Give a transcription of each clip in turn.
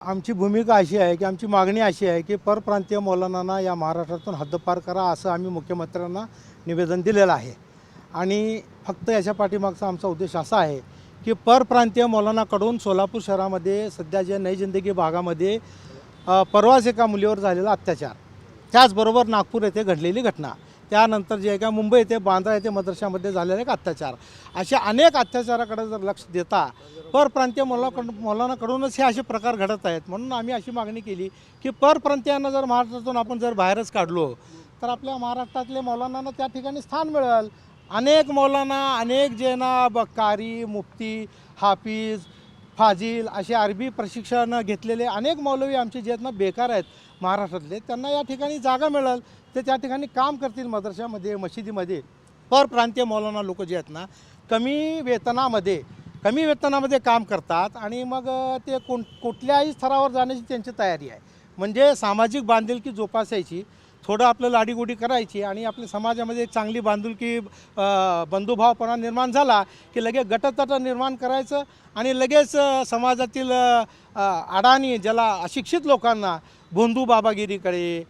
आमची भूमिका अशी आहे की आमची मागणी अशी आहे की परप्रांतीय मौलानांना या महाराष्ट्रातून हद्दपार करा असं आम्ही मुख्यमंत्र्यांना निवेदन दिलेलं आहे। आणि फक्त याच्या पाठीमागचा आमचा उद्देश असा आहे की परप्रांतीय मौलानाकडून सोलापूर शहरामध्ये सध्या जे नई जिंदगी भागामध्ये परवाच एका मुलीवर झालेला अत्याचार, त्याचबरोबर नागपूर येथे घडलेली घटना, त्यानंतर जे काय मुंबई येथे बांद्रा येथे मदरशामध्ये झालेले एक अत्याचार, अशा अनेक अत्याचाराकडे जर लक्ष देता परप्रांतीय मौलानाकडूनच हे असे प्रकार घडत आहेत। म्हणून आम्ही अशी मागणी केली की परप्रांतीयांना जर महाराष्ट्रातून आपण जर बाहेरच काढलो तर आपल्या महाराष्ट्रातले मौलानांना त्या ठिकाणी स्थान मिळेल। अनेक मौलाना, अनेक जैनाब, कारी, मुफ्ती, हाफिज, फाजील असे अरबी प्रशिक्षण घेतलेले अनेक मौलवी आमचे जे आहेत ना बेकार आहेत महाराष्ट्रातले, त्यांना या ठिकाणी जागा मिळेल, ते त्या ठिकाणी काम करतील मदरशामध्ये, मशिदीमध्ये। परप्रांतीय मौलाना लोक जे आहेत ना कमी वेतनामध्ये काम करतात आणि मग ते कुठल्याही स्तरावर जाण्याची त्यांची तयारी आहे। म्हणजे सामाजिक बांधिलकी जोपासायची, थोडं आपलं लाडीगोडी करायची आणि आपल्या समाजामध्ये एक चांगली बांधिलकी, बंधुभावपणा निर्माण झाला की लगेच गटतट निर्माण करायचं आणि लगेच समाजातील अडाणी ज्याला अशिक्षित लोकांना भोंदू बाबागिरीकडे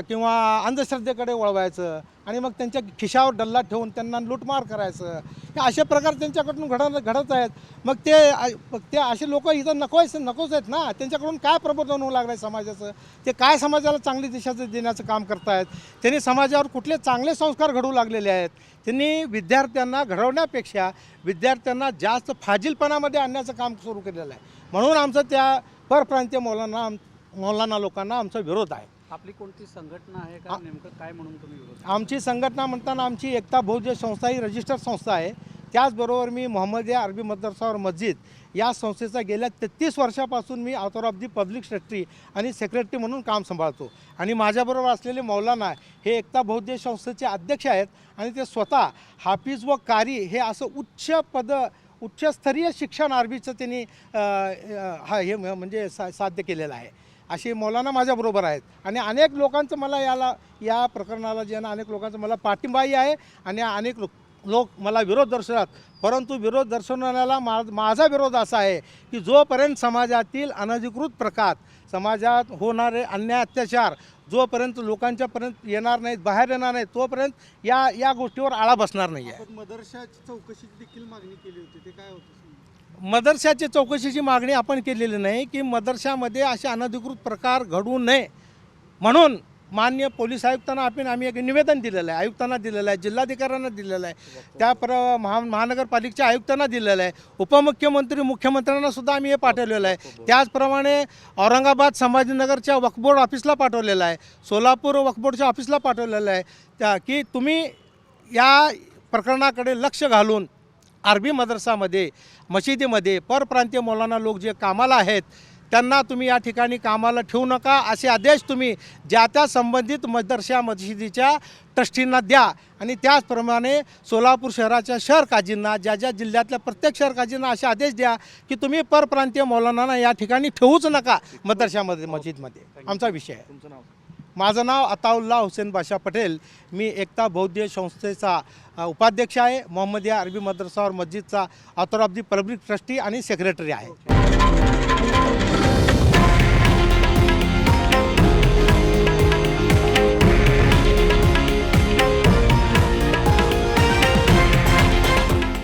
किंवा अंधश्रद्धेकडे वळवायचं आणि मग त्यांच्या खिशावर डल्ला ठेवून त्यांना लूटमार करायचं। हे असे प्रकार त्यांच्याकडून घडत आहेत। मग ते असे लोक इथं नकोच आहेत ना, त्यांच्याकडून काय प्रबोधन होऊ लागलं आहे समाजाचं, ते काय समाजाला चांगली दिशा देण्याचं काम करतायत, त्यांनी समाजावर कुठले चांगले संस्कार घडवू लागलेले आहेत। त्यांनी विद्यार्थ्यांना घडवण्यापेक्षा विद्यार्थ्यांना जास्त फाजीलपणामध्ये आणण्याचं काम सुरू केलेलं आहे। म्हणून आमचं त्या परप्रांतीय मौलाना लोकांना आमचा विरोध आहे। आपली कोणती संघटना आहे का, नेमकं काय म्हणून तुम्ही विरोध? आमची संघटना म्हणताना आमची एकता बौद्ध संस्था ही रजिस्टर्ड संस्था आहे। त्याचबरोबर मी मोहम्मदिया अरबी मदरसा और मस्जिद या संस्थेचा गेल्या 33 वर्षापासून मी author of the public secretary आणि सेक्रेटरी म्हणून काम सांभाळतो। आणि माझ्याबरोबर असलेले मौलाना हे एकता बौद्ध संस्थेचे अध्यक्ष आहेत आणि ते स्वतः हाफिज व कारी हे असं उच्चस्तरीय शिक्षण अरबीचं त्यांनी हे म्हणजे साध्य केलेलं आहे। असे मौलाना माझ्याबरोबर आहेत आणि अनेक लोकांचं मला या प्रकरणाला जे ना अनेक लोकांचं मला पाठिंबाही आहे आणि अनेक लोक मला विरोध दर्शवतात। परंतु विरोध दर्शवण्याला माझा विरोध असा आहे की जोपर्यंत समाजातील अनधिकृत प्रकार, समाजात होणारे अन्याय अत्याचार जोपर्यंत लोकांच्यापर्यंत येणार नाहीत, बाहेर येणार नाहीत, तोपर्यंत या गोष्टीवर आळा बसणार नाही आहे। मदरशाची चौकशीची देखील मागणी केली होती, ते काय होतं? मदरशाची चौकशीची मागणी आपण केलेली नाही की मदरशामध्ये असे अनधिकृत प्रकार घडू नये म्हणून माननीय पोलीस आयुक्तांना आम्ही एक निवेदन दिलेलं आहे, आयुक्तांना दिलेलं आहे, जिल्हाधिकाऱ्यांना दिलेलं आहे, महानगरपालिकेच्या आयुक्तांना दिलेलं आहे, उपमुख्यमंत्री मुख्यमंत्र्यांना सुद्धा आम्ही हे पाठवलेलं आहे। त्याचप्रमाणे औरंगाबाद संभाजीनगरच्या वक्फ बोर्ड ऑफिसला पाठवलेलं आहे, सोलापूर वक्फ बोर्डच्या ऑफिसला पाठवलेलं आहे की तुम्ही या प्रकरणाकडे लक्ष घालून अरबी मदरसामध्ये, मशिदीमध्ये परप्रांतीय मौलाना लोक जे कामाला आहेत त्यांना तुम्ही या ठिकाणी कामाला ठेवू नका, असे आदेश तुम्ही ज्या त्या संबंधित मदरशा मशिदीच्या ट्रस्टींना द्या। आणि त्याचप्रमाणे सोलापूर शहराच्या शहर काजींना, ज्या जिल्ह्यातल्या प्रत्येक शहर काजींना असे आदेश द्या की तुम्ही परप्रांतीय मौलानांना या ठिकाणी ठेवूच नका मदरशामध्ये, मस्जिदमध्ये। आमचा विषय आहे। तुमचं नाव? माझं नाव अताउल्ला हुसेन बाशा पटेल, मी एकता बौद्ध संस्थेचा उपाध्यक्ष आहे, मोहम्मदिया अरबी मदरसा और मस्जिदचा author of the public trustee आणि सेक्रेटरी आहे।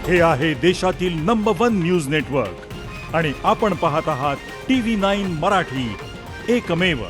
हे आहे देशातील नंबर 1 न्यूज नेटवर्क आणि आपण पाहत आहात TV9 मराठी, एकमेव।